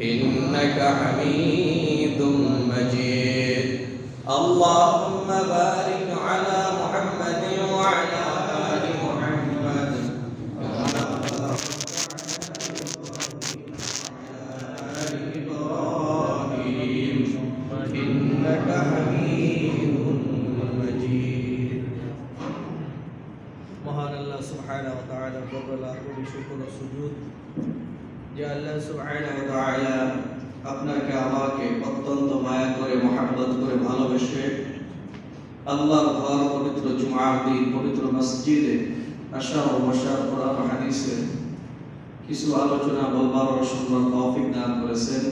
إنك حميد مجيد اللهم بارك على محمد وعلى آل محمد كما إبراهيم إنك حميد مجيد মহান আল্লাহ সুবহানাহু ওয়া তাআলা বড় শুকর ও সুজুদ যে আল্লাহ সুবহানাহু ওয়া তাআলা আপনাকে আমাকে অত্যন্ত মায়া করে মহব্বত করে ভালোবেসে আল্লাহর ঘর পবিত্র জুমার দিন পবিত্র মসজিদে আসা ও বসার কোরআন ও হাদিসে কিছু আলোচনা বলবার ও শুনবার তৌফিক দান করেছেন।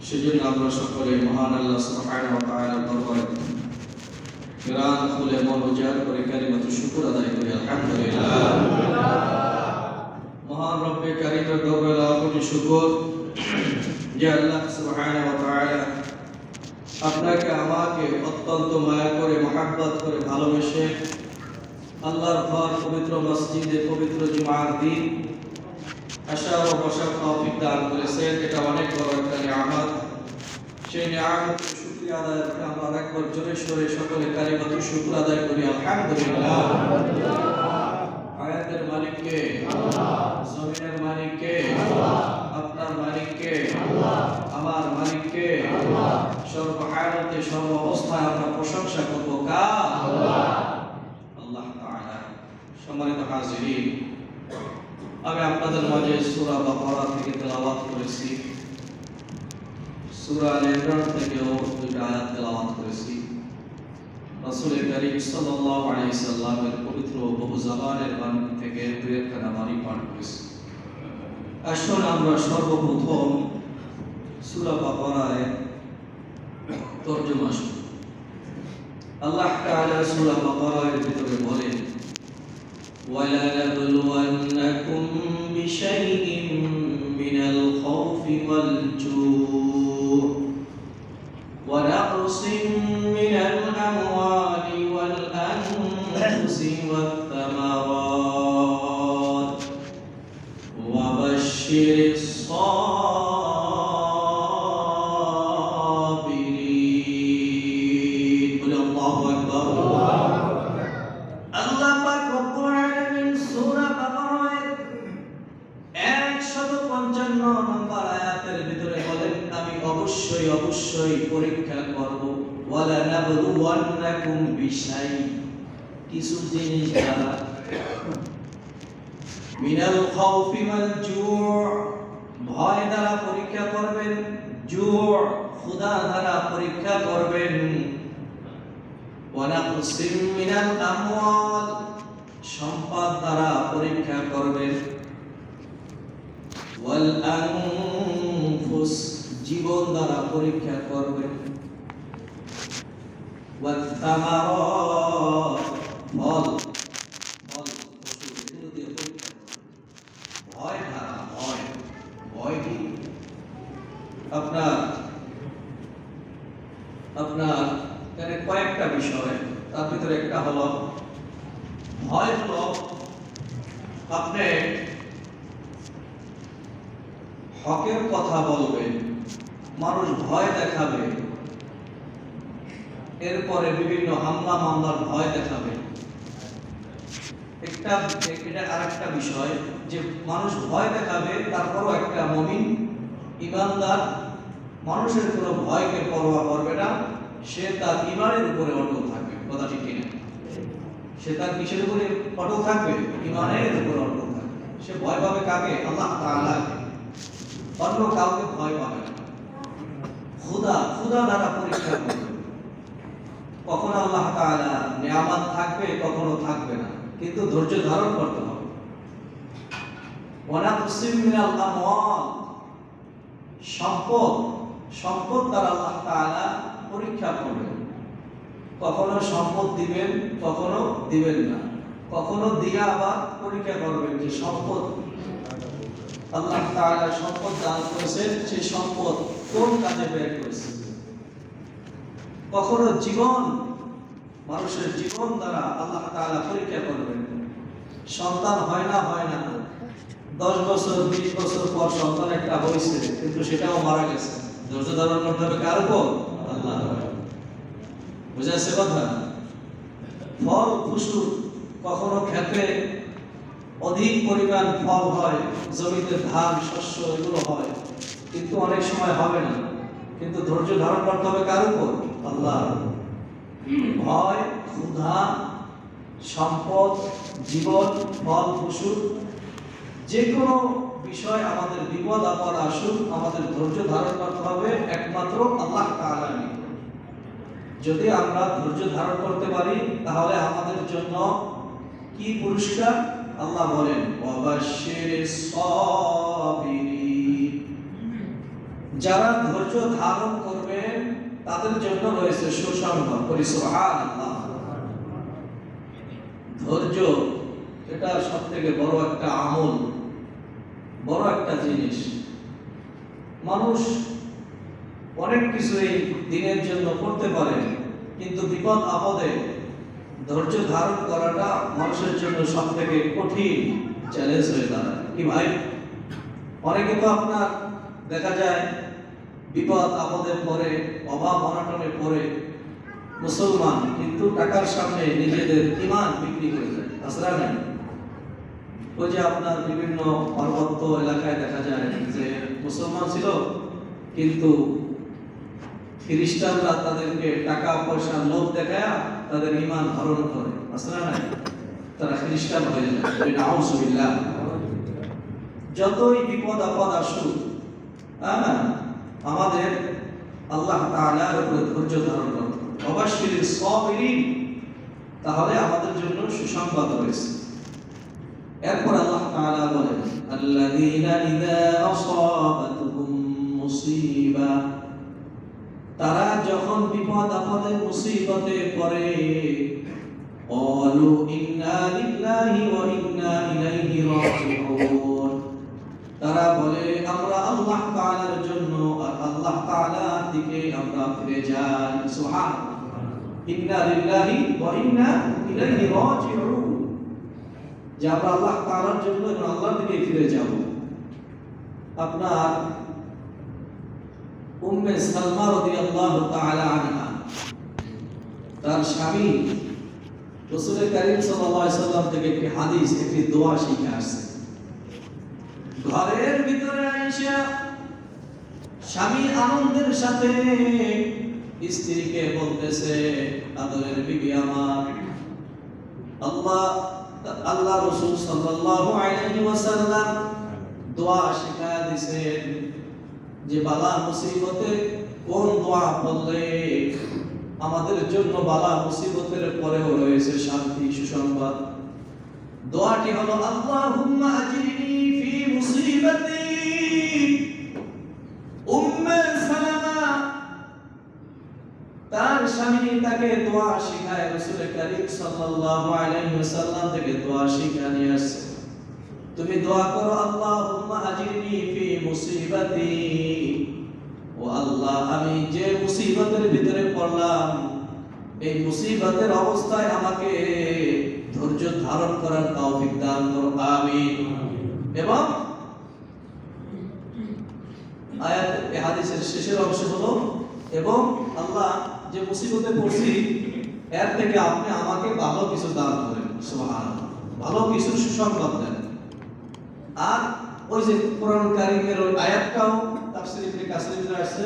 সেজন্য আমরা সকলে মহান আল্লাহ সুবহানাহু ওয়া তাআলার দরবারে কোরআন খুলে মন উজাড় করে কালিমাতু শুকর আদায় করি আলহামদুলিল্লাহ। মহান রব্বে কারীমের দরবারে লাখো শুকর যে আল্লাহ সুবহানাহু ওয়া তাআলা আপনাকে আমাকে অত্যন্ত মায়া করে মহব্বত করে ভালোবেসে আল্লাহর ঘর পবিত্র মসজিদে পবিত্র জুমার দিন আসা ও বসার তৌফিক দান করেছেন। এটা অনেক বড় একটা নিয়ামত। সেই নিয়ামতের শুকরিয়া আদায় করে আমরা একবার জোরে সোরে সকলে কালিমাতু শুকর আদায় করি আলহামদুলিল্লাহ। আয়াতের মালিক কে? আল্লাহ। জমিনের মালিক কে? আল্লাহ। আপনার মালিক কে? আল্লাহ। আমার মালিক কে? আল্লাহ। সর্বহালতে সর্ব অবস্থায় আমরা প্রশংসা করব কার? আল্লাহ। আল্লাহ তাআলা। সম্মানিত হাজিরিন, আমি আপনাদের মাঝে সূরা বাকারা থেকে তেলাওয়াত করেছি, সূরা আলে ইমরান থেকেও দুটো আয়াত তেলাওয়াত করেছি। রাসূল করিম সাল্লাল্লাহু আলাইহি সাল্লামের পবিত্র বহু জবানের বাণী থেকে দুই একখানা বাণী পাঠ করেছি। আসুন আমরা সর্বপ্রথম সূরা বাকারার তরজমা শুনি। আল্লাহ তাআলা সূরা বাকারার ভিতরে বলেন, وَلَنَبْلُوَنَّكُمْ بِشَيْءٍ مِّنَ الْخَوْفِ وَالْجُوعِ وَنَقْصٍ مِّنَ الْأَمْوَالِ وَالْأَنفُسِ وَالثَّمَرَاتِ وَبَشِّرِ الصَّابِرِينَ قُلِ اللَّهُ أَكْبَرُ আল্লাহ পাক রব্বুল আলামিন সূরা বাকারার 155 নম্বর আয়াতের ভিতরে বলেন, আমি অবশ্যই পরীক্ষা করব। ওয়ালা নাবলুওয়ান্নাকুম বিশাই, কিছু জিনিস দ্বারা, মিনাল খাউফি ওয়াল জু', ভয় দ্বারা পরীক্ষা করবেন, জু' ক্ষুধা দ্বারা পরীক্ষা করবেন, ওয়ানাকসিম মিনাল আমওয়াল, সম্পদ দ্বারা পরীক্ষা করবেন, ওয়াল আনফুস, জীবন দ্বারা পরীক্ষা করবেন, ওয়াত তামারাত, ফল এগুলো দিয়ে পরীক্ষা করবেন। ভয় দ্বারা, ভয় কি? আপনার এখানে কয়েকটা বিষয়, তার ভিতরে একটা হলো ভয় হলো আপনি হকের কথা বলবেন, মানুষ ভয় দেখাবে, এরপরে বিভিন্ন হামলা মামলার ভয় দেখাবে। এটা আরেকটা বিষয় যে মানুষ ভয় দেখাবে, তারপরও একটা মুমিন ঈমানদার মানুষের কোনো ভয়কে পরোয়া করবে না, সে তার ঈমানের উপরে অটল থাকবে। কথা ঠিক কিনা? সে তার কিসের উপরে অটল থাকবে? ঈমানের উপরে অটল থাকবে। সে ভয় পাবে কাকে? আল্লাহ তাআলাকে, অন্য কাউকে ভয় পাবে না। ক্ষুধা দ্বারা পরীক্ষা করবে। কখনো আল্লাহ তাআলা নিয়ামত থাকবে, কখনো থাকবে না, কিন্তু ধৈর্য ধারণ করতে হবে। ওয়ানাকসিম মিনাল আমওয়াল, সম্পদ দ্বারা আল্লাহ তাআলা পরীক্ষা করবেন। কখনো সম্পদ দিবেন, কখনো দিবেন না, কখনো দিয়া আবার পরীক্ষা করবেন যে সম্পদ আল্লাহ তাআলা সম্পদ দান করেছেন, সেই সম্পদ কোন কাজে ব্যয় করেছেন। কখনো জীবন, মানুষের জীবন দ্বারা আল্লাহ তাআলা পরীক্ষা করবেন। সন্তান হয় না, 10 বছর 20 বছর পর সন্তান একটা হয়েছে, কিন্তু সেটাও মারা গেছে। ধৈর্য ধারণ করতে হবে কার উপর? আল্লাহ। বুঝা যাচ্ছে কথা? ফল ফসল কখনো খেতে অধিক পরিমাণ ফল হয়, জমিতে ধান শস্য এগুলো হয়, কিন্তু অনেক সময় হবে না। কিন্তু ধৈর্য ধারণ করতে হবে কার উপর? আল্লাহ। ভয়, ক্ষুধা, সম্পদ, জীবন, ফল ফসল, যে কোনো বিষয় আমাদের বিপদ আপদ আসুক, আমাদের ধৈর্য ধারণ করতে হবে একমাত্র আল্লাহ তাআলার নিকট। যদি আমরা ধৈর্য ধারণ করতে পারি তাহলে আমাদের জন্য কি পুরস্কার? আল্লাহ বলেন ওয়াবাশশিরিস সাবিরিন, যারা ধৈর্য ধারণ করবে তাদের জন্য রয়েছে সুসংবাদ। পড়ি সুবহানাল্লাহ। ধৈর্য এটা সবথেকে বড় একটা আমল, বড় একটা জিনিস। মানুষ অনেক কিছুই দিনের জন্য করতে পারে, কিন্তু বিপদ আপদে ধৈর্য ধারণ করাটা মানুষের জন্য সবথেকে কঠিন চ্যালেঞ্জ হয়ে দাঁড়ায়। কি ভাই? অনেকে তো আপনার দেখা যায় বিপদ আপদের পরে, অভাব অনটনের পরে মুসলমান, কিন্তু টাকার সামনে নিজেদের ঈমান বিক্রি করে দেয়। আসরা নাই? ওই যে আপনার বিভিন্ন পার্বত্য এলাকায় দেখা যায় যে মুসলমান ছিল, কিন্তু খ্রিস্টানরা তাদেরকে টাকা পয়সার লোভ দেখায় তাদের ঈমান হরণ করে। আসরা নাই? তারা খ্রিস্টান হয়ে যায়। নাউজুবিল্লাহ। যতই বিপদ আপদ আসুক, আমাদের আল্লাহ তাআলার উপরে ধৈর্য ধারণ করতে হবে। ওয়াবাশশিরিস সাবিরিন, তাহলে আমাদের জন্য সুসংবাদ রয়েছে। এরপর আল্লাহ তাআলা বলেন আল্লাযীনা ইযা আসাবাতুহুম মুসিবা, তারা যখন বিপদ আপদে মুসিবতে পড়ে, ক্বালু ইন্না লিল্লাহি ওয়া ইন্না ইলাইহি রাজিউন, তারা বলে আমরা আল্লাহ তাআলার জন্য আর আল্লাহ তাআলার দিকে আমরা ফিরে যাই। সুবহানাল্লাহ। ইন্না লিল্লাহি ওয়া ইন্না ইলাইহি রাজিউন, যে আমরা আল্লাহ তাআলার জন্য এবং আল্লাহর দিকে ফিরে যাব। আপনার উম্মে সালমা রাদিয়াল্লাহু তাআলা আনহা, তার স্বামী রাসূল কারীম সাল্লাল্লাহু আলাইহি সাল্লাম থেকে একটি হাদিস, একটি দোয়া শিখে আসছে। ঘরের ভিতরে আয়েশা স্বামী আনন্দের সাথে স্ত্রীকে বলতেছে, আদরের বিবি আমার, আল্লাহ রাসূল সাল্লাল্লাহু আলাইহি ওয়াসাল্লাম দোয়া শিখায়া দিয়েছেন যে বালা মুসিবতে কোন দোয়া পড়লে আমাদের জন্য বালা মুসিবতের পরেও রয়েছে শান্তি সুসংবাদ। দোয়াটি হলো আল্লাহুম্মা আজরিনি ফি মুসিবাতি। উম্মে সালামা তার স্বামী তাকে দোয়া শিখায়, রাসূল কারীম সাল্লাল্লাহু আলাইহি ওয়াসাল্লাম থেকে দোয়া শিখা নিয়ে আসছে। তুমি দোয়া করো আল্লাহুম্মা আজরিনি ফি মুসিবাতি, ও আল্লাহ আমি যে মুসিবতের ভিতরে পড়লাম এই মুসিবতের অবস্থায় আমাকে ধৈর্য ধারণ করার তৌফিক দান করো, আমিন। এবং আয়াত এই হাদিসের শেষের অংশ হলো, এবং আল্লাহ যে মুসিবতে পড়ছি এর থেকে আপনি আমাকে ভালো কিছু দান করেন। সুবহানাল্লাহ। ভালো কিছু সুসংবাদ দেন। আর ওই যে কোরআন কারীমের ওই আয়াতটাও তাফসীর ইবনে কাসিরে আছে,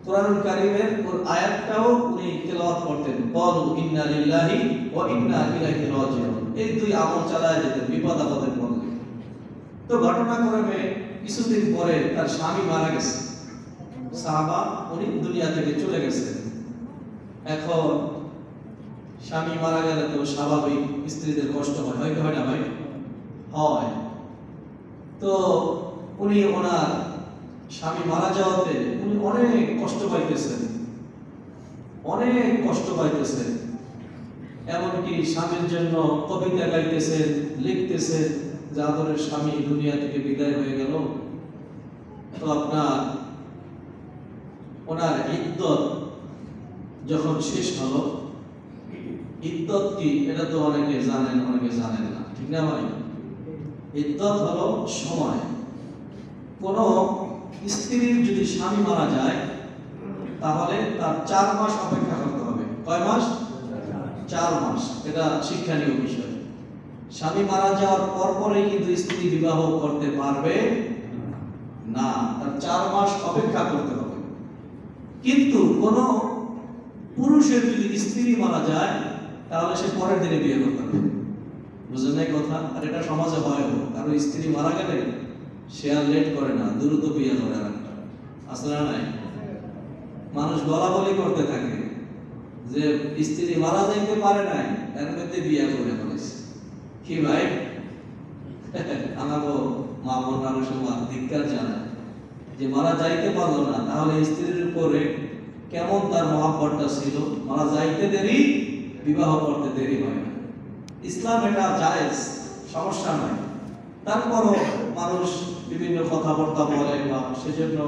কোরআন কারীমের ওই আয়াতটাও উনি তেলাওয়াত করতেন, ক্বালু ইন্না লিল্লাহি ওয়া ইন্না ইলাইহি রাজিউন। এই দুই আমল চালায় যেতেন বিপদ আপদের মধ্যে। তো ঘটনাক্রমে কিছুদিন পরে তার স্বামী মারা গেছে, সাহাবা উনি দুনিয়া থেকে চলে গেছেন। এখন স্বামী মারা গেলে তো স্বাভাবিক স্ত্রীদের কষ্ট হয়, হয় কি হয় না ভাই? হয়। তো উনি ওনার স্বামী মারা যাওয়াতে উনি অনেক কষ্ট পাইতেছেন, অনেক কষ্ট পাইতেছেন। এমনকি স্বামীর জন্য কবিতা গাইতেছেন, লিখতেছেন যে আদরের স্বামী দুনিয়া থেকে বিদায় হয়ে গেল। তো আপনার ওনার ইদ্দত যখন শেষ হলো, ইদ্দত কি এটা তো অনেকে জানেন, অনেকে জানেন না, ঠিক না ভাই? ইদ্দত হলো সময়। কোন স্ত্রীর যদি স্বামী মারা যায় তাহলে তার 4 মাস অপেক্ষা করতে হবে। কয় মাস? 4 মাস। এটা শিক্ষণীয় বিষয়। স্বামী মারা যাওয়ার পরপরই কিন্তু স্ত্রী বিবাহ করতে পারবে না, তার 4 মাস অপেক্ষা করতে হবে। কিন্তু কোন পুরুষের যদি স্ত্রী মারা যায় তাহলে সে পরের দিনে বিয়ে করতে পারবে। বুঝলেন না কথা? আর এটা সমাজে হয়, কারণ স্ত্রী মারা গেলে সে আর লেট করে না, দ্রুত বিয়ে করে। আর একটা আসলে নাই, মানুষ বলা বলি করতে থাকে যে স্ত্রী মারা যাইতে পারে নাই, এর মধ্যে বিয়ে করে ফেলেছে। কি ভাই, আমাকে মা বোন আরো সময় ধিক্কার জানায় যে মারা যাইতে পারলো না, তাহলে স্ত্রীর উপরে কেমন তার মহাব্বতটা ছিল। মারা যাইতে দেরি, বিবাহ করতে দেরি হয় না। ইসলাম এটা জায়েজ, সমস্যা নয়। তারপরও মানুষ বিভিন্ন কথাবার্তা বলে বা সেজন্য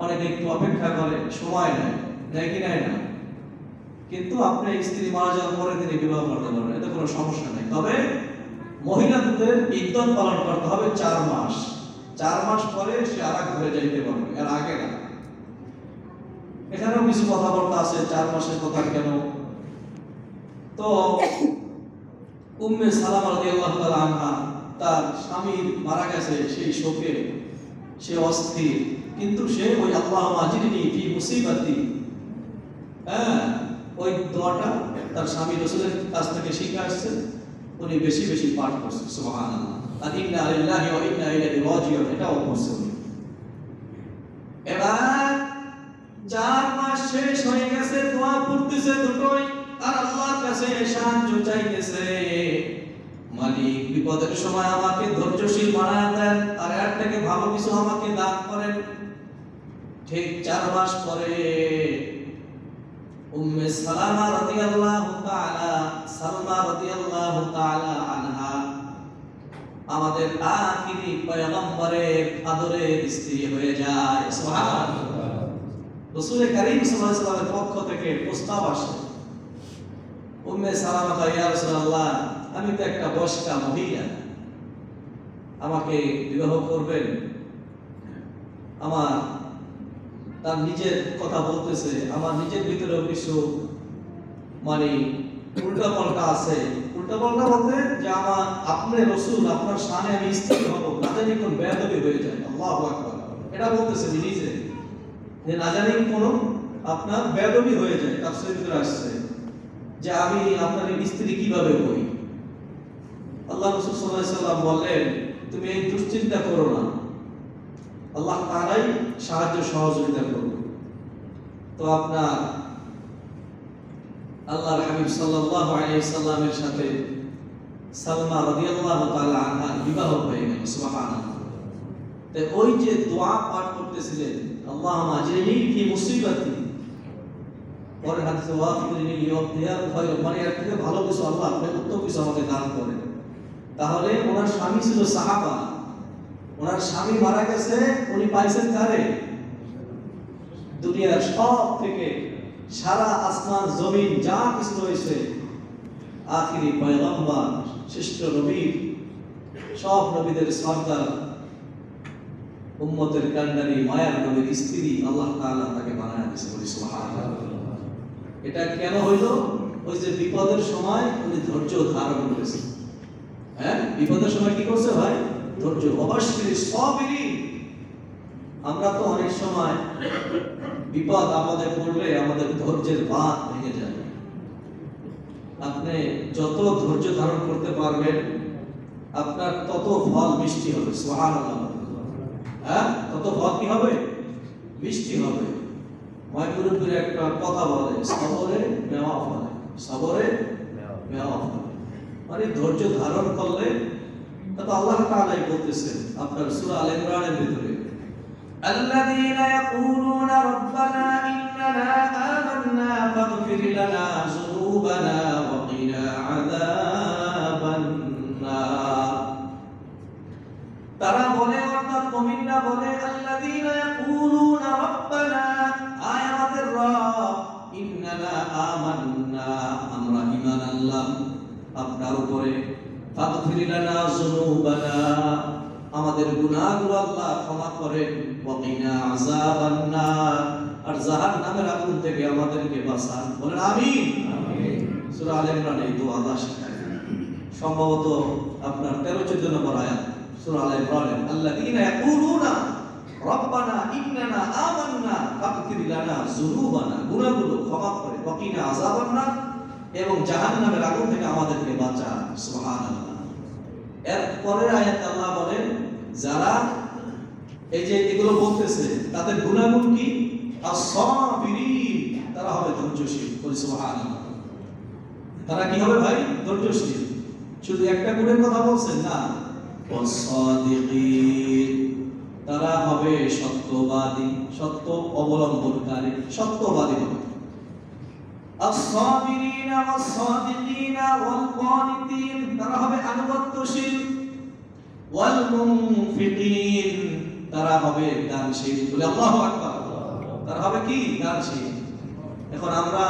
অনেকে একটু অপেক্ষা করে, সময় নেয়, নেয় কি নেয় না। কিন্তু আপনি স্ত্রী মারা যাওয়ার পরে তিনি বিবাহ করতে পারবেন, এতে কোনো সমস্যা নেই। তবে মহিলাদের ইদ্দত পালন করতে হবে 4 মাস। 4 মাস পরে সে আরেক ঘরে যাইতে পারবে, এর আগে না। এখানেও কিছু কথাবার্তা আছে 4 মাসের কথা কেন। তো উম্মে সালামা রাদিয়াল্লাহু তাআলা আনহা, তার স্বামী মারা গেছে, সেই শোকে সে অস্থির, কিন্তু সে ওই আল্লাহুম্মা আজিরনি ফি মুসিবাতি, ওই দোয়াটা তার স্বামী রাসূলের কাছ থেকে শিখে আসছে, উনি বেশি বেশি পাঠ করছে। সুবহানাল্লাহ। আর ইন্না লিল্লাহি ওয়া ইন্না ইলাইহি রাজিউন, এটাও পড়ছে। এবার 4 মাস শেষ হয়ে গেছে, দোয়া পড়তেছে দুটোই, আর আল্লাহর কাছে সাহায্য চাইতেছে, মালিক বিপদের সময় আমাকে ধৈর্যশীল বানায় দেন, আর এর থেকে ভালো কিছু আমাকে দান করেন। ঠিক 4 মাস পরে উম্মে সালামা রাদিয়াল্লাহু তাআলা, সালমা রাদিয়াল্লাহু তাআলা আনহা, আমাদের আখিরি পয়গম্বরের আদরের স্ত্রী হয়ে যায়। সুবহানাল্লাহ। রাসূল কারীম সাল্লাল্লাহু আলাইহি ওয়াসাল্লামের পক্ষ থেকে প্রস্তাব আসে, উম্মে সালামা কয়, ইয়া রাসূলুল্লাহ, আমি তো একটা বয়স্কা মহিলা, আমাকে বিবাহ করবেন? আমার, তার নিজের কথা বলতেছে, আমার নিজের ভিতরেও কিছু মানে উল্টা পাল্টা আছে। উল্টা পাল্টা বলতে যে আমার, আপনি রাসূল, আপনার শানে আমি স্ত্রী হব, না জানি কোন বেয়াদবি হয়ে যায়। আল্লাহু আকবার। এটা বলতেছে নিজে, যে না জানি কোন আপনার বেয়াদবি হয়ে যায়। তাফসীরের ভিতরে আসছে যে আমি আপনার স্ত্রী কিভাবে হই। আল্লাহ রাসূল সাল্লাল্লাহু আলাইহি ওয়াসাল্লাম বললেন, তুমি এই দুশ্চিন্তা করো না, আল্লাহ তাআলাই সাহায্য সহযোগিতা করবে। তো আপনার আল্লাহর হাবিব সাল্লাল্লাহু আলাইহি সাল্লামের সাথে সালমা রাদিয়াল্লাহু তাআলা আনহা বিবাহ হয়ে গেল। সুবহানাল্লাহ। তো ওই যে দোয়া পাঠ করতেছিলেন, আল্লাহুম্মা আজিরনি ফি মুসিবাতি, পরে হাদিসে ওয়াফিরনি লিওয়াক্তিয়াল খায়র, মানে এর থেকে ভালো কিছু আল্লাহ, আপনি উত্তম কিছু আমাকে দান করেন। তাহলে ওনার স্বামী ছিল সাহাবা, ওনার স্বামী মারা গেছে, উনি পাইছেন কারে? দুনিয়ার সব থেকে, সারা আসমান জমিন যা কিছু রয়েছে, আখিরি পয়গম্বর, শ্রেষ্ঠ নবী, সব নবীদের সরদার, উম্মতের কান্ডারি, মায়ার নবীর স্ত্রী আল্লাহ তাআলা তাকে বানায় দিয়েছে। বলি সুবহানাল্লাহ। এটা কেন হইল? ওই যে বিপদের সময় উনি ধৈর্য ধারণ করেছে। বিপদের সময় কি করছে ভাই? ধৈর্য। অবশ্যই সবই। আমরা তো অনেক সময় বিপদ আপদে পড়লে আমাদের ধৈর্যের বাঁধ ভেঙে যায়। আপনি যত ধৈর্য ধারণ করতে পারবেন, আপনার তত ফল মিষ্টি হবে। সুবহানাল্লাহ। তত ফল কি হবে? মিষ্টি হবে। ময়মুরুদ্দিন একটা কথা বলে, সবরে মেওয়া ফলে, সবরে মেওয়া ফলে। মানে ধৈর্য ধারণ করলে, তো আল্লাহ তাআলাই বলতেছেন আপনার সূরা আল ইমরানের ভিতরে, আল্লাযীনা ইয়াকুলুনা রাব্বানা ইন্নানা আমান্না ফাগফির লানা যুনুবানা ওয়া কিনা আযাবান নার। তারা বলে, অর্থাৎ মুমিনরা বলে, আল্লাযীনা ইয়াকুলুনা রাব্বানা, আয় আমাদের রব, ইন্নানা আমান্না, আমরা ঈমান আনলাম আপনার উপরে, ফাগফির লানা যুনুবানা, আমাদের গুনাহগুলো আল্লাহ ক্ষমা করেন। ওয়াকিনা আযাবান নার, আর জাহান্নামের আগুন থেকে আমাদেরকে বাঁচান। বলেন আমিন। সূরা আলে ইমরানে এই দোয়া আছে, সম্ভবত আপনার 13-14 নম্বর আয়াত সূরা আলে ইমরানে। আল্লাযীনা ইয়াকুলুনা রব্বানা ইন্নানা আমান্না ফাগফির লানা যুনুবানা, গুনাহগুলো ক্ষমা করে, ওয়াকিনা আযাবান নার, এবং জাহান্নামের আগুন থেকে আমাদেরকে বাঁচান। সুবহানাল্লাহ। এর পরের আয়াতে আল্লাহ বলেন যারা এই যে এগুলো বলতেছে তাদের গুনাহগুণ কি? আস-সাবিরিন, তারা হবে ধৈর্যশীল। বলি সুবহানাল্লাহ। তারা কি হবে ভাই? ধৈর্যশীল। শুধু একটা গুণের কথা বলছেন না, ওয়াস-সাদিকিন, তারা হবে সত্যবাদী, সত্য অবলম্বনকারী, সত্যবাদী হবে। আস-সাবিরিনা ওয়াস-সাদিকিনা ওয়াল-কানিতিন, তারা হবে আনুগত্যশীল। ওয়াল-মুনফিকিন, তারা হবে দানশীল। বলে আল্লাহু আকবার। তারা হবে কি? দানশীল। এখন আমরা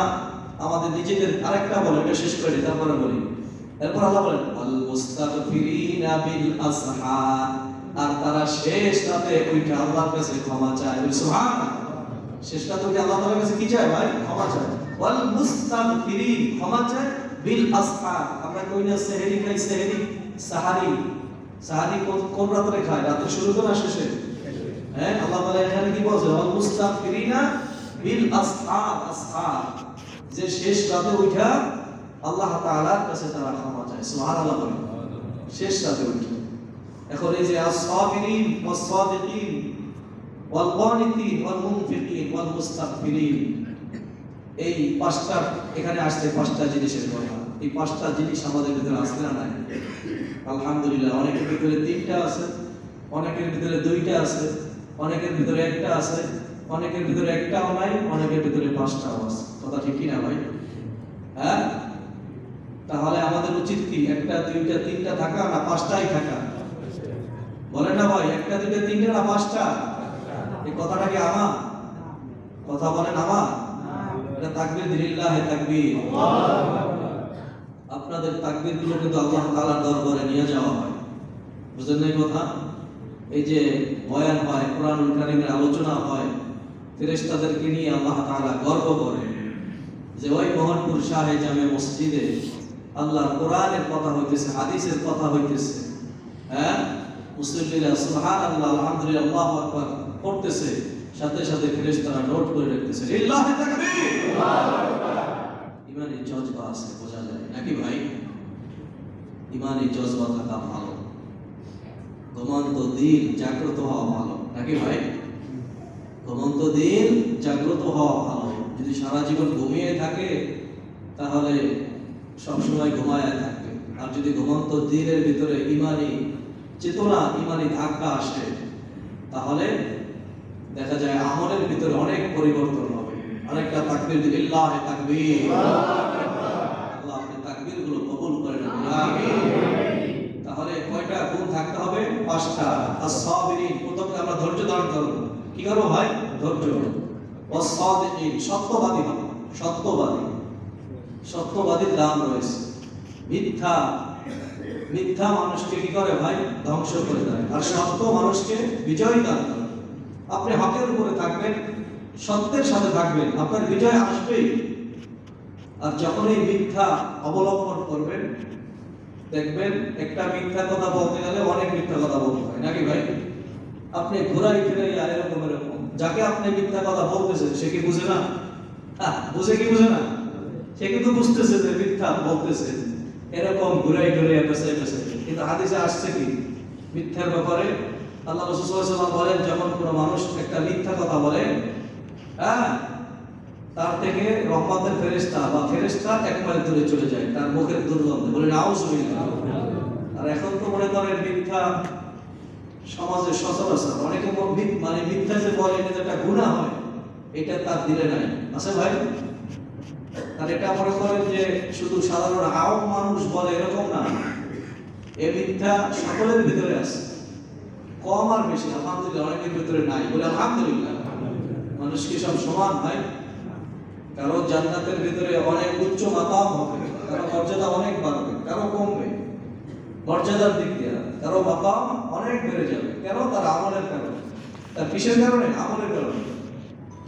আমাদের নিজেদের আরেকটা বলে এটা শেষ করে তারপরে বলি। এরপর আল্লাহ বলেন ওয়াল মুস্তাগফিরিনা বিল আসহার, আর তারা শেষ রাতে উঠে আল্লাহর কাছে ক্ষমা চায়। সুবহানাল্লাহ। শেষ রাতে উঠে আল্লাহ তাআলার কাছে কি চায় ভাই? ক্ষমা চায়। ওয়াল মুস্তাগফিরিন, ক্ষমা চায়, বিল আসহার, আমরা কই না সেহরি খাই, সেহরি সাহারি, সাহারি কোন রাতে খায়? রাতে শুরুতে না শেষে? হ্যাঁ, আল্লাহ তাআলা এখানে কি বলছে? ওয়াল মুস্তাগফিরিনা বিল আসহার, আসহার, যে শেষ রাতে উঠা আল্লাহ তাআলার কাছে তারা ক্ষমা চায়। সুবহানাল্লাহ। শেষ রাতে উঠে। এখন এই যে আস-সাবিরিন ওয়াস-সাদিকিন ওয়াল-কানিতিন ওয়াল-মুনফিকিন ওয়াল-মুস্তাগফিরিন, এই পাঁচটা এখানে আসছে, পাঁচটা জিনিসের কথা। এই পাঁচটা জিনিস আমাদের ভিতরে আসছে না নাই? আলহামদুলিল্লাহ। অনেকের ভিতরে 3টা আছে, অনেকের ভিতরে 2টা আছে, অনেকের ভিতরে 1টা আছে, অনেকের ভিতরে 1টাও নাই, অনেকের ভিতরে 5টাও আছে। কথা ঠিক কি না ভাই? হ্যাঁ, তাহলে আমাদের উচিত কি? 1টা 2টা 3টা থাকা না 5টাই থাকা? বলেন না ভাই, 1টা 2টা 3টা না 5টা? এই কথাটা কি আমার কথা? বলেন আমার? এটা তাকবীর দিল্লাহ, তাকবীর। আপনাদের তাকবীর গুলো কিন্তু আল্লাহ তাআলার দরবারে নিয়ে যাওয়া হয়, বুঝলেন না কথা? এই যে বয়ান হয়, কোরআনুল কারীমের আলোচনা হয়, ফেরেশতাদেরকে নিয়ে আল্লাহ তাআলা গর্ব করে যে ওই মোহনপুর শাহে জামে মসজিদে আল্লাহর কোরআনের কথা হইতেছে, হাদিসের কথা হইতেছে। হ্যাঁ, মুসল্লিরা সুবহানাল্লাহ আলহামদুলিল্লাহ আল্লাহু আকবার পড়তেছে, সাথে সাথে ফেরেশতারা নোট করে রাখতেছে। লিল্লাহি তাকবীর, আল্লাহু আকবার। ইমানের জজবা আছে, বোঝা যায় নাকি ভাই? ইমানের জজবা থাকা ভালো, ঘুমন্ত দিল জাগ্রত হওয়া ভালো নাকি ভাই? ঘুমন্ত দিল জাগ্রত হওয়া ভালো। যদি সারা জীবন ঘুমিয়ে থাকে তাহলে সবসময় ঘুমায় থাকবে। আর যদি ঘুমন্ত দিলের ভিতরে ইমানি চেতনা, ইমানি ধাক্কা আসে, তাহলে দেখা যায় আমলের ভিতরে অনেক পরিবর্তন হবে। আরেকটা তাকবীর দিল্লাহ, তাকবীর। আল্লাহ আপনি তাকবীর গুলো কবুল করেন, আমিন। তাহলে কয়টা গুণ থাকতে হবে? 5টা। আস-সাবিরিন, প্রথমে আমরা ধৈর্য ধারণ করব। কি করব ভাই? ধৈর্য। ওয়াস-সাদিকিন, সত্যবাদী হবে। সত্যবাদী, সত্যবাদীর দাম রয়েছে। মিথ্যা, মিথ্যা মানুষকে কি করে ভাই? ধ্বংস করে দেয়। আর সত্য মানুষকে বিজয় দান করে। আপনি হকের উপরে থাকবেন, সত্যের সাথে থাকবেন, আপনার বিজয় আসবেই। আর যখন এই মিথ্যা অবলম্বন করবেন, দেখবেন একটা মিথ্যা কথা বলতে গেলে অনেক মিথ্যা কথা বলতে হয় নাকি ভাই? আপনি ঘুরাই ফিরাই আর এরকম এরকম, যাকে আপনি মিথ্যা কথা বলতেছেন সে কি বুঝে না? বুঝে কি বুঝে না? সে কিন্তু বুঝতেছে যে মিথ্যা বলতেছে, এরকম ঘুরাই ঘুরাই পেছাই পেছাই। কিন্তু হাদিসে আসছে কি মিথ্যার ব্যাপারে? আল্লাহ রাসূল সাল্লাল্লাহু আলাইহি ওয়াসাল্লাম বলেন, যখন কোনো মানুষ একটা মিথ্যা কথা বলে, হ্যাঁ, তার থেকে রহমতের ফেরেশতা বা ফেরেশতা 1 মাইল দূরে চলে যায় তার মুখের দুর্গন্ধে। বলে নাউযুবিল্লাহ। আর এখন তো মনে করেন মিথ্যা সমাজে সচরাচর, অনেকে মানে মিথ্যা যে বলে এটা একটা গুনাহ হয়, এটা তার দিলে নাই আছে ভাই। আর এটা মনে করেন যে শুধু সাধারণ আওয়াম মানুষ বলে এরকম না, এই মিথ্যা সকলের ভিতরে আছে, কম আর বেশি আলহামদুলিল্লাহ অনেকের ভিতরে নাই। বলে আলহামদুলিল্লাহ। মানুষ কি সব সমান ভাই? কারো জান্নাতের ভিতরে অনেক উচ্চ মাকাম হবে, কারো মর্যাদা অনেক বাড়বে, কারো কমবে। মর্যাদার দিক দিয়ে কারো মাকাম অনেক বেড়ে যাবে। কেন? তার আমলের কারণে। তার কিসের কারণে? আমলের কারণে।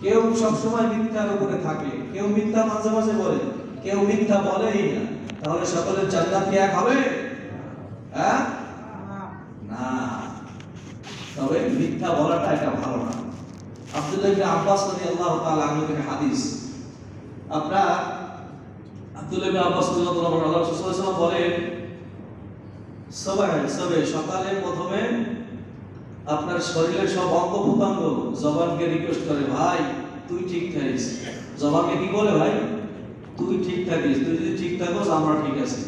কেউ সবসময় মিথ্যার উপরে থাকে, কেউ মিথ্যা মাঝে মাঝে বলে, কেউ মিথ্যা বলেই না। তাহলে সকলের জান্নাত কি এক হবে? হ্যাঁ, না। তবে মিথ্যা বলাটা এটা ভালো না। আব্দুল্লাহ ইবনে আব্বাস রাদিয়াল্লাহু তাআলা আনহু থেকে হাদিস, আপনার আব্দুল্লাহ ইবনে আব্বাস রাদিয়াল্লাহু তাআলা আল্লাহ রাসূল সাল্লাল্লাহু আলাইহি ওয়াসাল্লাম বলেন, সকালে প্রথমে আপনার শরীরের সব অঙ্গ প্রত্যঙ্গ জবানকে রিকোয়েস্ট করে, ভাই তুই ঠিক থাকিস। জবানকে কি বলে? ভাই তুই ঠিক থাকিস, তুই যদি ঠিক থাকোস আমরা ঠিক আছি।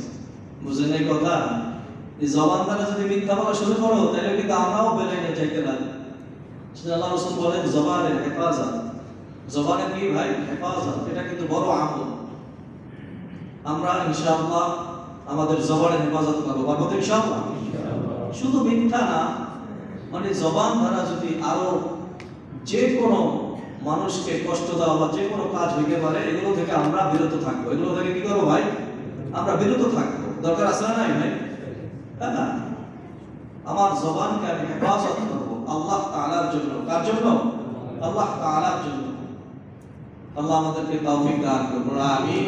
বুঝেন এই কথা? এই জবান দ্বারা যদি মিথ্যা বলা শুরু করো তাহলে কিন্তু আমরাও বেলাইনে যাইতে লাগি। আল্লাহ রাসূল বলেন জবানের হেফাজত। জবানের কি ভাই? হেফাজত। এটা কিন্তু বড় আমল। আমরা ইনশাআল্লাহ আমাদের জবানের হেফাজত করবো, পারবো তো ইনশাআল্লাহ? শুধু মিথ্যা না, মানে জবান দ্বারা যদি আরো যে কোনো মানুষকে কষ্ট দেওয়া বা যে কোনো কাজ হইতে পারে, এগুলো থেকে আমরা বিরত থাকবো। এগুলো থেকে কি করবো ভাই? আমরা বিরত থাকবো। দরকার আছে না নাই ভাই? হ্যাঁ, আমার জবানকে আমি হেফাজত করবো আল্লাহ তাআলার জন্য। কার জন্য? আল্লাহ তাআলার জন্য। আল্লাহ আমাদেরকে তৌফিক দান করুন, আমিন।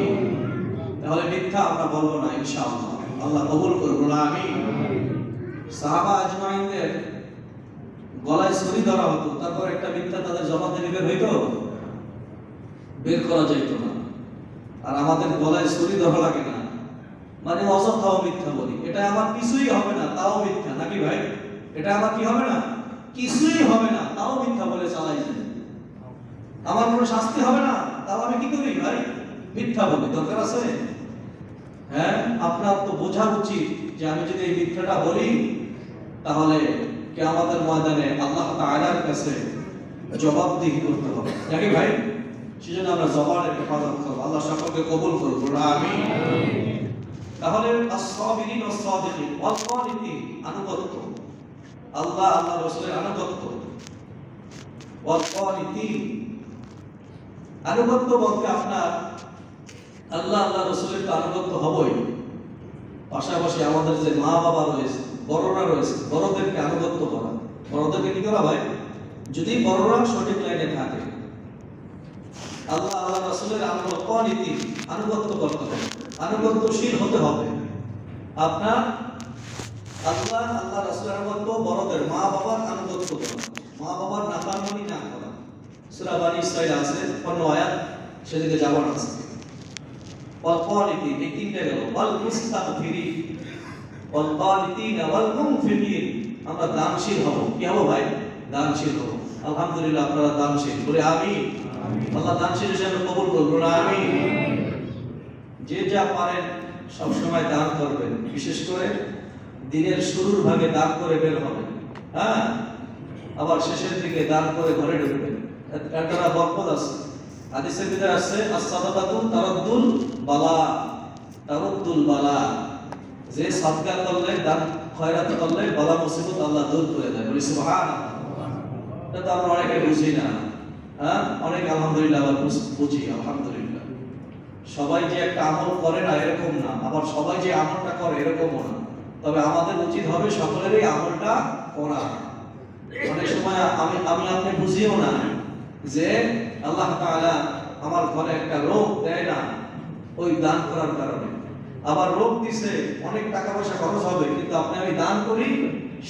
তাহলে মিথ্যা আমরা বলবো না ইনশাআল্লাহ, আল্লাহ কবুল করুন, আমিন। সাহাবা আজমাইনদের গলায় ছুরি ধরা হতো, তারপর একটা মিথ্যা তাদের জবান থেকে বের হইতো? বের করা যাইতো না। আর আমাদের গলায় ছুরি ধরা লাগে না, মানে অযথাও মিথ্যা বলি। এটা আমার কিছুই হবে না তাও মিথ্যা, নাকি ভাই? এটা আমার কি হবে না? কিছুই হবে না তাও মিথ্যা বলে চালাই যায়। আমার কোনো শাস্তি হবে না তাও আমি কি করি ভাই? মিথ্যা বলি। দরকার আছে? হ্যাঁ, আপনার তো বোঝা উচিত যে আমি যদি এই মিথ্যাটা বলি তাহলে কিয়ামতের ময়দানে আল্লাহ তাআলার কাছে জবাবদিহি করতে হবে, নাকি ভাই? সেজন্য আমরা জবানের হেফাজত করব। আল্লাহ সকলকে কবুল করুন, আমিন। তাহলে আস-সাবিরিন ওয়াস-সাদিকিন ওয়াল কানিতিন, আনুগত্য, আল্লাহ আল্লাহ রাসূলের আনুগত্য। ওয়াল কানিতিন, আনুগত্য বলতে আপনার আল্লাহ আল্লাহ রাসূলের তো আনুগত্য হবই, পাশাপাশি আমাদের যে মা বাবা রয়েছে, বড়রা রয়েছে, বড়দেরকে আনুগত্য করা। বড়দেরকে কি করা ভাই? যদি বড়রা সঠিক লাইনে থাকে, আল্লাহ আল্লাহ রাসূলের আনুগত্য করতে হবে, আনুগত্যশীল হতে হবে। আপনার আল্লাহ আল্লাহ রাসূলের আনুগত্য, বড়দের মা বাবার আনুগত্য করা, মা বাবার নাফরমানি না করা। সূরা বনী ইসরাঈল আছে 15 আয়াত, সেদিকে যাব না আজকে। ওয়াল কানিতিন, এই তিনটা গেল। ওয়াল মুস্তাগফিরিন, ওয়াল কানিতিন ওয়াল মুনফিকিন, আমরা দানশীল হব। কি হব ভাই? দানশীল হব। আলহামদুলিল্লাহ আপনারা দানশীল, বলে আমিন। আল্লাহ দানশীল হিসেবে কবুল করুন, আমিন। যে যা পারেন সব সময় দান করবেন, বিশেষ করে দিনের শুরুর ভাগে দান করে বের হবেন। হ্যাঁ, আবার শেষের দিকে দান করে ঘরে ঢুকবেন। এটা বরকত আছে। হাদিসের ভিতরে আছে as-সাদাকাতু তারাদ্দুল বালা, তারাদ্দুল বালা, যে সাদকা করলে, দান খয়রাত করলে বালা মুসিবত আল্লাহ দূর করে দেয়। বলি সুবহানাল্লাহ। এটা তো আমরা অনেকে বুঝি না। হ্যাঁ, অনেক আলহামদুলিল্লাহ আবার বুঝি, আলহামদুলিল্লাহ। সবাই যে একটা আমল করে না এরকম না, আবার সবাই যে আমলটা করে এরকমও না। তবে আমাদের উচিত হবে সকলেরই আমলটা করা। অনেক সময় আমি আপনি বুঝিও না যে আল্লাহ তাআলা আমার ঘরে একটা রোগ দেয় না ওই দান করার কারণে, আবার রোগ দিছে, অনেক টাকা পয়সা খরচ হবে, কিন্তু আপনি আমি দান করি,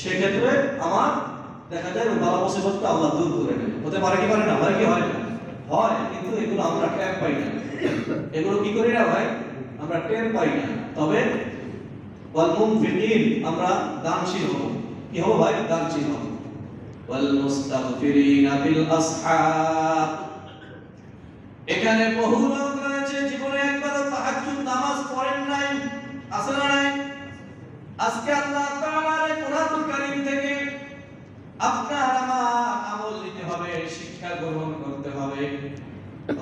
সেক্ষেত্রে আমার দেখা যায় ওই বালা মুসিবতটা আল্লাহ দূর করে নেয়। হতে পারে কি পারে না? হয় কি হয় না? হয়, কিন্তু এগুলো আমরা টের পাই না। এগুলো কি করি না ভাই? আমরা টের পাই না। তবে ওয়াল মুনফিকিন, আমরা দানশীল হব। কি হব ভাই? দানশীল হব। ওয়াল মুস্তাগফিরিনা বিল আসহাব, এখানে বহু লোক রয়েছে জীবনে একবারও তাহাজ্জুদ নামাজ পড়েন নাই, আছে না নাই? আজকে আল্লাহ তাআলার কোরআনুল কারীম থেকে আপনার আমার আমল নিতে হবে, শিক্ষা গ্রহণ করতে হবে।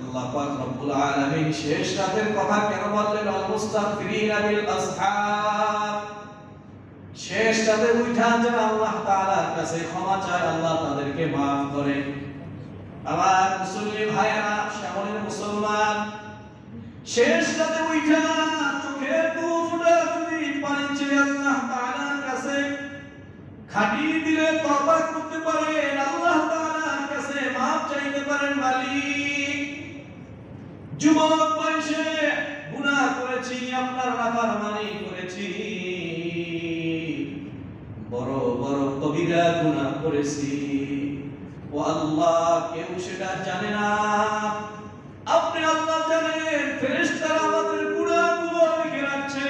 আল্লাহ পাক রব্বুল আলামিন শেষ রাতের কথা কেন বললেন? আল মুস্তাগফিরিনা বিল আসহাব, শেষ রাতে উঠা যারা আল্লাহ তাআলার কাছে ক্ষমা চায়, আল্লাহ তাদেরকে maaf করেন। আমার মুসলিম ভাইয়েরা, শ্যামলের মুসলমান, শেষ রাতে উঠা চোখের দু ফোঁটা যদি পানি ছেড়ে আল্লাহ তাআলা দিলে তওবা করতে পারেন, আল্লাহ তাআলার কাছে মাফ চাইতে পারেন। মালিক, যুবক বয়সে গুনাহ করেছি, আপনার নাফরমানি করেছি, বড় বড় কবিরা গুনাহ করেছি, ও আল্লাহ কেউ সেটা জানে না, আপনি আল্লাহ জানেন। ফেরেশতারা আমাদের গুনাহগুলো লিখে রাখছে,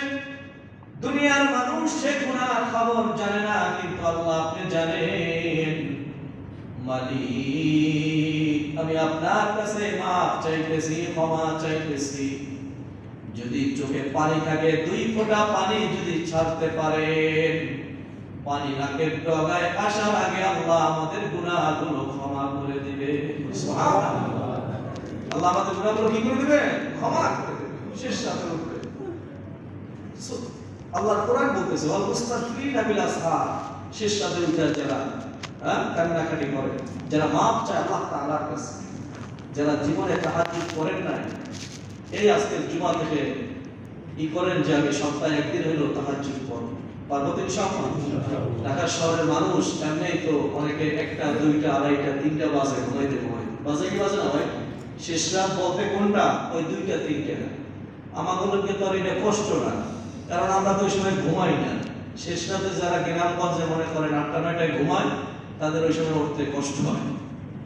দুনিয়ার মানুষ সে গুনাহ খবর জানে না, কিন্তু আল্লাহ আপনি জানেন। মালিক, আমি আপনার কাছে মাফ চাইতেছি, ক্ষমা চাইতেছি। যদি চোখে পানি থাকে, 2 ফোঁটা পানি যদি ছাড়তে পারেন, পানি নাকের ডগায় আসার আগে আল্লাহ আমাদের গুনাহগুলো ক্ষমা করে দিবে। সুবহানাল্লাহ। আল্লাহ আমাদের গুনাহগুলো কি করে দিবে? ক্ষমা করে দিবে। শেষ রাতের উপরে আল্লাহ কোরআন বলতেছে, ওয়াল মুস্তাগফিরিনা বিল আসহার, শেষ রাতে উঠে যারা কান্নাকাটি করে, যারা মাফ চায় আল্লাহ তাআলার কাছে, যারা জীবনে তাহাজ্জুদ করেন নাই, এই আজকের জুমা থেকে ই করেন যে আমি সপ্তাহে একদিন হলো তাহাজ্জুদ করব। পার্বতী ইনশাআল্লাহ। ঢাকা শহরের মানুষ এমনিই তো অনেকে 1টা 2টা 2:30টা 3টা বাজে ঘুমাইতে ঘুমায়, বাজে কি বাজে না ভাই? শেষ রাত বলতে কোনটা? ওই 2টা 3টা। আমাগুলোকে তো আর এটা কষ্ট না, কারণ আমরা তো ওই সময় ঘুমাই না। শেষ রাতে যারা গ্রামগঞ্জে মনে করেন 8টা 9টায় ঘুমায়, তাদের ওই সময় উঠতে কষ্ট হয়,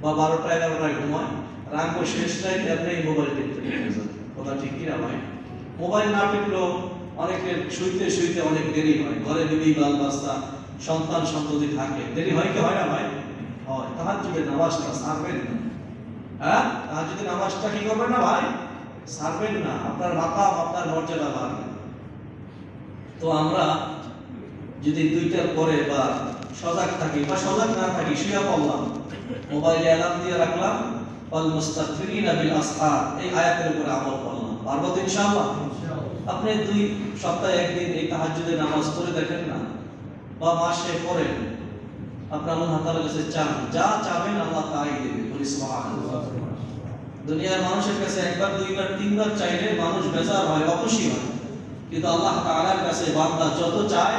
বা 12টা 11টায় ঘুমায়। রাত শেষ রাতে আপনি মোবাইল টিপতে থাকেন। কথা ঠিক কি না ভাই? মোবাইল না টিপলেও অনেকে শুইতে শুইতে অনেক দেরি হয়, ঘরে বিবি বাল বাচ্চা সন্তান সন্ততি থাকে, দেরি হয় কি হয় না ভাই? হয়। তাহাজ্জুদের নামাজটা ছাড়বেন না। হ্যাঁ, তাহাজ্জুদের নামাজটা কি করবেন না ভাই? ছাড়বেন না। আপনার মাকাম, আপনার মর্যাদা বাড়বে। তো আমরা যদি 2টার পরে বা সজাগ থাকি বা সজাগ না থাকি, শুয়ে পড়লাম, মোবাইলে অ্যালার্ম দিয়ে রাখলাম, ওয়াল মুস্তাগফিরিনা বিল আসহার, এই আয়াতের উপরে আমল করলাম, পারবো তো ইনশাআল্লাহ। আপনি 2 সপ্তাহে একদিন এই তাহাজ্জুদের নামাজ পড়ে দেখেন না, বা মাসে পড়েন, আপনি আল্লাহ তাআলার কাছে চান, যা চাবেন আল্লাহ তাই দেবে। বলি সুবহানাল্লাহ। দুনিয়ার মানুষের কাছে 1বার 2বার 3বার চাইলে মানুষ বেজার হয়, অখুশি হয়, কিন্তু আল্লাহ তাআলার কাছে বান্দা যত চায়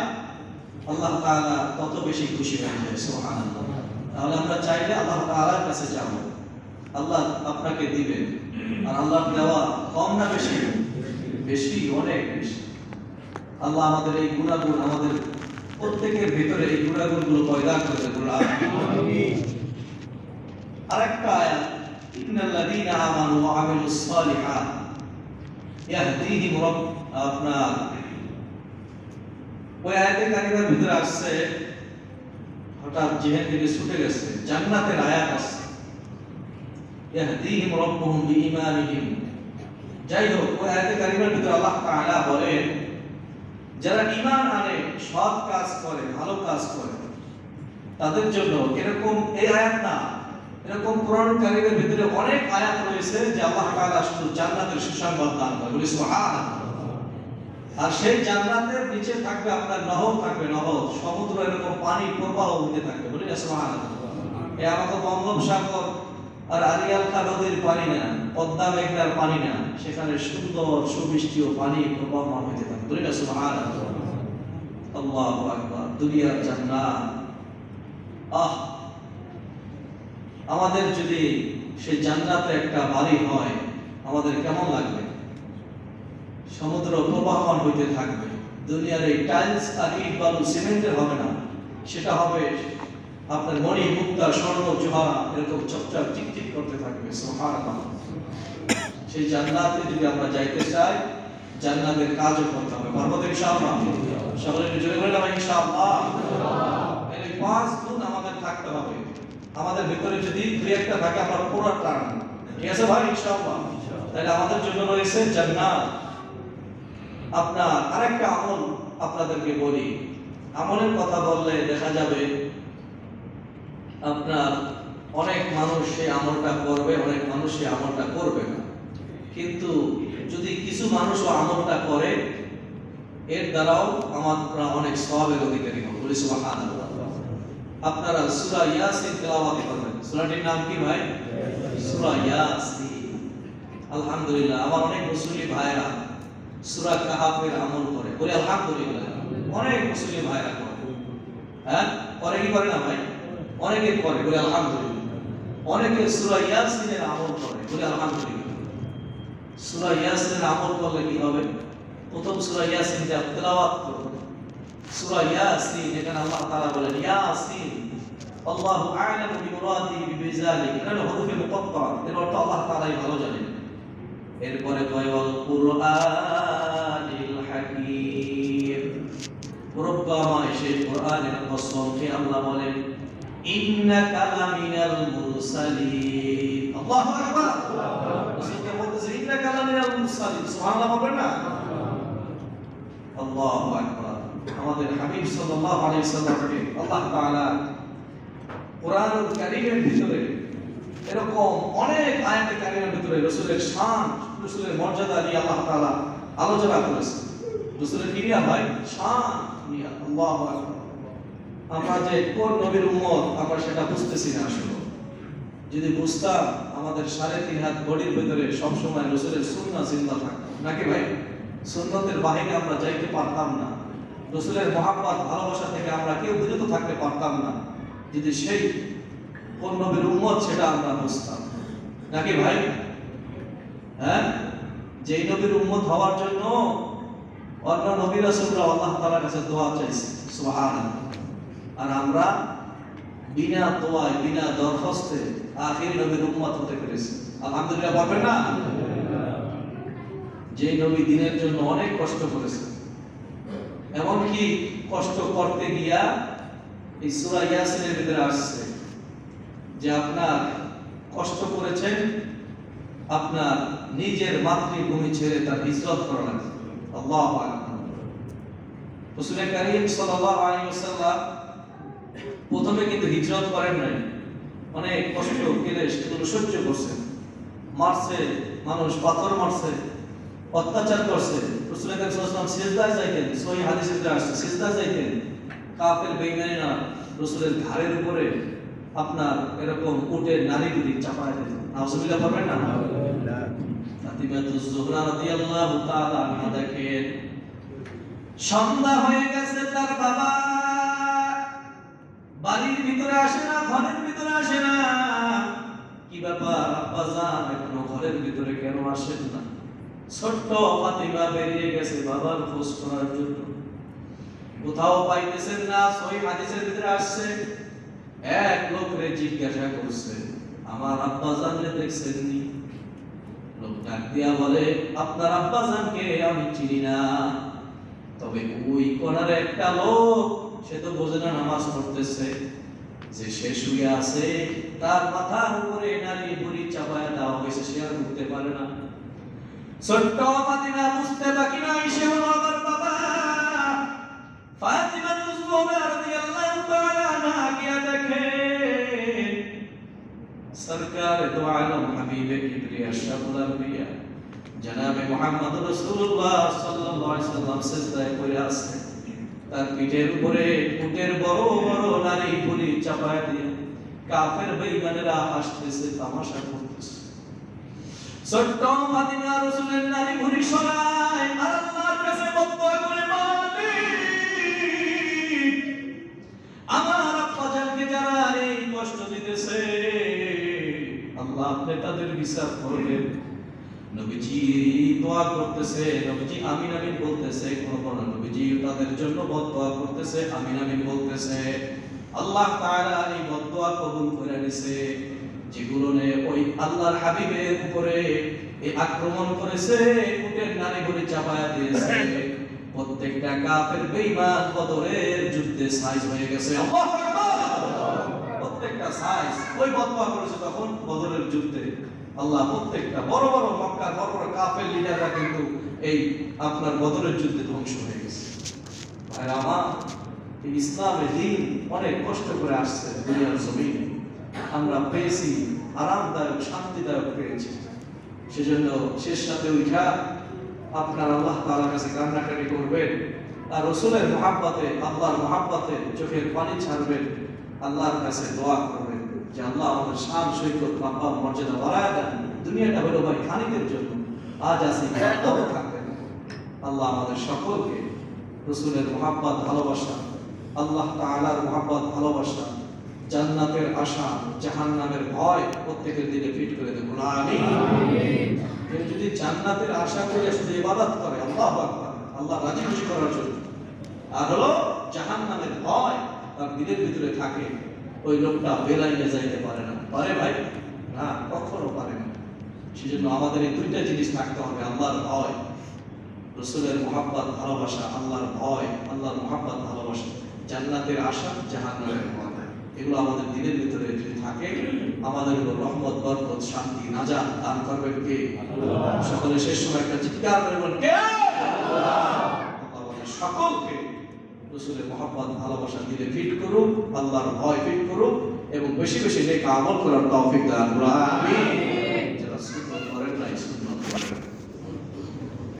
আল্লাহ তাআলা তত বেশি খুশি হয়ে যায়। সুবহানাল্লাহ। তাহলে আমরা চাইলে আল্লাহ তাআলার কাছে যাব, আল্লাহ আপনাকে দিবেন। আর আল্লাহর দেওয়া কম না বেশি? বেশি, অনেক বেশি। আল্লাহ আমাদের এই গুনাহগুলো, আমাদের প্রত্যেকের ভিতরে এই গুনাহগুলো পয়দা করে দেন। আমিন। আরেকটা আয়াত, ইন্নাল্লাযীনা আমানু ওয়া আমিলুস সালিহাত ইয়াহদিহিম আপনার ওই আয়াতে কারিমার ভিতরে আসছে, হঠাৎ জিহ্বা থেকে ছুটে গেছে, জান্নাতের আয়াত আছে, ইয়াহদিহিম রাব্বুহুম বিঈমানিহিম। যাই হোক, ওই আয়াতে কারিমার ভিতরে আল্লাহ তাআলা বলেন, যারা ঈমান আনে, সৎ কাজ করে, ভালো কাজ করে, তাদের জন্য এরকম, এই আয়াত না, এরকম কোরআন কারিমের ভিতরে অনেক আয়াত রয়েছে যে আল্লাহ তাআলা শুধু জান্নাতের সুসংবাদ দান করে। বলি সুবহানাল্লাহ। আর সেই জান্নাতের নিচে থাকবে আপনার নহর, থাকবে নহর, সমুদ্র এরকম পানি প্রবাহ হতে থাকবে। বলি সুবহানাল্লাহ। এই আমাদের বঙ্গোপসাগর আর আরিয়াল নদীর পানি না, পদ্মা মেঘনার পানি না, সেখানে সুন্দর সুমিষ্টি পানি প্রবাহমান হতে থাকবে। বলি সুবহানাল্লাহ। আল্লাহু আকবার। দুনিয়ার জান্নাত, আমাদের যদি সেই জান্নাতে একটা বাড়ি হয়, আমাদের কেমন লাগবে? সমুদ্র প্রবাহমান হইতে থাকবে, দুনিয়ার এই টাইলস আর ইট বালু সিমেন্টের হবে না, সেটা হবে আপনার মণি মুক্তা স্বর্ণ জোহরা এরকম চকচক টিকটিক করতে থাকবে। সুবহানাল্লাহ। সেই জান্নাতে যদি আমরা যাইতে চাই, জান্নাতের কাজও করতে হবে। পারবো তো ইনশাআল্লাহ? সকলে জোরে বলেন ইনশাআল্লাহ। এই 5 গুণ আমাদের থাকতে হবে। আমাদের ভিতরে যদি 2-1টা থাকে, আমরা পুরো টান, ঠিক আছে ভাই? ইনশাআল্লাহ। তাহলে আমাদের জন্য রয়েছে জান্নাত। আপনার আরেকটা আমল আপনাদেরকে বলি, আমলের কথা বললে দেখা যাবে আপনার অনেক মানুষ সেই আমলটা করবে, অনেক মানুষ সেই আমলটা করবে না। কিন্তু যদি কিছু মানুষও আমলটা করে, এর দ্বারাও আমরা অনেক সওয়াবের অধিকারী হব। বলি সুবহানাল্লাহ। আপনারা সূরা ইয়াসিন তেলাওয়াত করবেন। সূরাটির নাম কি ভাই? সূরা ইয়াসিন। আলহামদুলিল্লাহ, আমার অনেক মুসলিম ভাইরা সূরা কাহাফের আমল করে। বলি আলহামদুলিল্লাহ, অনেক মুসলিম ভাইরা করে। হ্যাঁ, করে কি করে না ভাই? অনেকে করে, বলে আলহামদুলিল্লাহ। অনেকে সূরা ইয়াসিনের আমল করে, বলে আলহামদুলিল্লাহ। সূরা ইয়াসিনের আমল করলে কি হবে? প্রথম সূরা ইয়াসিন যা তেলাওয়াত করো, সূরা ইয়াসিন, এখানে আল্লাহ তাআলা বলেন ইয়াসিন আল্লাহু আ'লামু বিমুরাদিহি বিযালিক, এটা হলো হরফে মুকাত্তা, এর অর্থ আল্লাহ তাআলাই ভালো জানেন। এরপরে কয় ওয়াল কুরআনিল হাকীম, রব্বামায় সেই কোরআনের কসমকে আল্লাহ বলেন ইন্নাকা লামিনাল মুরসালিন। আল্লাহু আকবার। রাসূলকে বলতেছে ইন্নাকা লামিনাল মুরসালিন, সুবহানাল্লাহ বলবেন না? আল্লাহু আকবার। আমাদের হাবিব সাল্লাল্লাহু আলাইহি ওয়াসাল্লামকে আল্লাহ তাআলা কোরআনুল কারীমের ভিতরে এরকম অনেক আয়াতে কারীমের ভিতরে রাসূলের শান, রাসূলের মর্যাদা নিয়ে আল্লাহ তাআলা আলোচনা করেছেন। রাসূলের কি নিয়ে ভাই? শান নিয়ে। আল্লাহু আকবার। আমরা যে কোন নবীর উম্মত আমরা সেটা বুঝতেছি না আসলে। যদি বুঝতাম আমাদের 3.5 হাত বডির ভিতরে সব সময় রাসূলের সুন্নাহ জিন্দা থাকতো, নাকি ভাই? সুন্নতের বাহিরে আমরা যাইতে পারতাম না, রাসূলের মহব্বত ভালোবাসা থেকে আমরা কেউ বিরত থাকতে পারতাম না, যদি সেই কোন নবীর উম্মত সেটা আমরা বুঝতাম, নাকি ভাই? হ্যাঁ, যেই নবীর উম্মত হওয়ার জন্য অন্য নবী রাসূলরা আল্লাহ তাআলার কাছে দোয়া চাইছে, সুবহানাল্লাহ। আর আমরা বিনা দোয়ায় বিনা দরখাস্তে আখির নবীর উম্মত হতে পেরেছি, আলহামদুলিল্লাহ বলবেন না? যে নবী দিনের জন্য অনেক কষ্ট করেছে, এমনকি কষ্ট করতে গিয়া এই সূরা ইয়াসিনের ভিতরে আসছে যে আপনার কষ্ট করেছেন, আপনার নিজের মাতৃভূমি ছেড়ে তার হিজরত করা লাগছে। আল্লাহু আকবার। রাসূল কারীম সাল্লাল্লাহু আলাইহি ওয়াসাল্লাম প্রথমে কিন্তু হিজরত করেন নাই, অনেক কষ্ট ক্লেশ এগুলো সহ্য করছেন, মারছে মানুষ, পাথর মারছে, অত্যাচার করছে। রাসূল কারীম সাল্লাল্লাহু আলাইহি ওয়াসাল্লাম সিজদায় যাইতেন, সহিহ হাদিসে আসছে সিজদায় যাইতেন, কাফের বেঈমানেরা রাসূলের ঘাড়ের উপরে আপনার এরকম উটের নাড়িগুলি চাপায় দিত। নাউজুবিল্লাহ বলবেন না? ফাতিমাতুজ জোহরা রাদিয়াল্লাহু তাআলা আনহা দেখেন সন্ধ্যা হয়ে গেছে, তার বাবা বাড়ির ভিতরে আসে না, ঘরের ভিতরে আসে না। কি ব্যাপার আব্বা জান, এখনো ঘরের ভিতরে কেন আসেন না? ছোট্ট ফাতিমা বেরিয়ে গেছে বাবার খোঁজ করার জন্য, কোথাও পাইতেছেন না। সহিহ হাদিসের ভিতরে আসছে এক লোকরে জিজ্ঞাসা করছে, আমার আব্বা জানকে দেখছেননি? লোক ডাক দিয়া বলে, আপনার আব্বা জানকে আমি চিনি না, তবে ওই কোণার একটা লোক, সে তো বোঝে না নামাজ পড়তেছে, যে সে শুয়ে আছে তার মাথার উপরে নারী বুড়ি চাপায়া দেওয়া হয়েছে, সে আর উঠতে পারে না। ছোট্ট ফাতিমা বুঝতে বাকি নাই, সে হলো আমার বাবা। ফাতিমা জোহরা রাদিয়াল্লাহু তাআলা আনহা গিয়া দেখে সরকার দো আলম হাবিবে কিবরিয়া শাহুল আম্বিয়া জনাবে মুহাম্মদ রাসূলুল্লাহ সাল্লাল্লাহু আলাইহি ওয়াসাল্লাম সিজদায় পড়ে আছে, তার পিঠের উপরে উটের বড় বড় নারী বুড়ি চাপায় দিয়ে কাফের বেঈমানেরা হাসতেছে, তামাশা করতেছে। ছোট্ট ফাতিমা রাসূলের নারী বুড়ি সরায় আর আল্লাহর কাছে বদদুয়া করে, মালিক আমার আব্বা জানকে যারা এই কষ্ট দিতেছে আল্লাহ আপনি তাদের বিচার করবেন। নবীজি দোয়া করতেছে, নবীজি আমিন আমিন বলতেছে, কোন কোন নবীজি তাদের জন্য বদদুয়া করতেছে, আমিন আমিন বলতেছে। আল্লাহ তাআলা এই বদদুয়া কবুল করে নিছে, যেগুলো নে ওই আল্লাহর হাবিবের উপরে এই আক্রমণ করেছে, উটের নারী বুড়ি চাপায়া দিয়েছে, প্রত্যেকটা কাফের বেঈমান বদরের যুদ্ধে সাইজ হয়ে গেছে। আল্লাহু আকবার। প্রত্যেকটা সাইজ ওই বদদুয়া করেছে তখন বদরের যুদ্ধে। আল্লাহ প্রত্যেকটা বড় বড় মক্কার বড় বড় কাফের লিডাররা কিন্তু এই আপনার বদরের যুদ্ধে ধ্বংস হয়ে গেছে। ভাইরা আমার, এই ইসলামের দ্বীন অনেক কষ্ট করে আসছে দুনিয়ার জমিনে, আমরা পেয়েছি আরামদায়ক শান্তিদায়ক পেয়েছি। সেজন্য শেষ সাথে উঠা আপনার আল্লাহ তাআলার কাছে কান্নাকাটি করবেন, আর রাসূলের মহব্বতে আল্লাহর মহব্বতে চোখের পানি ছাড়বেন, আল্লাহর কাছে দোয়া করবেন যে আল্লাহ আমাদের শান সৈকত মাকাম মর্যাদা বাড়ায় দেন। দুনিয়াটা হলো ভাই খানিকের জন্য, আজ আসি তবে থাকবেন। আল্লাহ আমাদের সকলকে রাসূলের মহব্বত ভালোবাসা আল্লাহ তাআলার মহব্বত, ভালোবাসা, জান্নাতের আশা, জাহান্নামের ভয় প্রত্যেকের দিলে ফিট করে দেব। আমিন। কেউ যদি জান্নাতের আশা করে শুধু ইবাদত করে, আল্লাহু আকবার, আল্লাহ রাজি খুশি করার জন্য, আর হলো জাহান্নামের ভয় তার দিলের ভিতরে থাকে, ওই লোকটা বেলাইনে যাইতে পারে না। পারে ভাই? না, কখনো পারে না। সেজন্য আমাদের এই দুইটা জিনিস থাকতে হবে, আল্লাহর ভয়, রাসূলের মহব্বত, ভালোবাসা, আল্লাহর ভয়, আল্লাহর মহব্বত, ভালোবাসা, জান্নাতের আশা, জাহান্নামের ভয়। এগুলো আমাদের দিলের ভিতরে যদি থাকে, আমাদের উপর রহমত, বরকত, শান্তি, নাজাত দান করবেন কে? আল্লাহ। সকলে শেষ সময় একটা চিৎকার করে বলেন, কে? আল্লাহ। আমাদের সকলকে রাসূলের মহব্বত, ভালোবাসা দিলে ফিট করুন, আল্লাহর ভয় ফিট করুন এবং বেশি বেশি নেক আমল করার তৌফিক দান করুন। আমিন।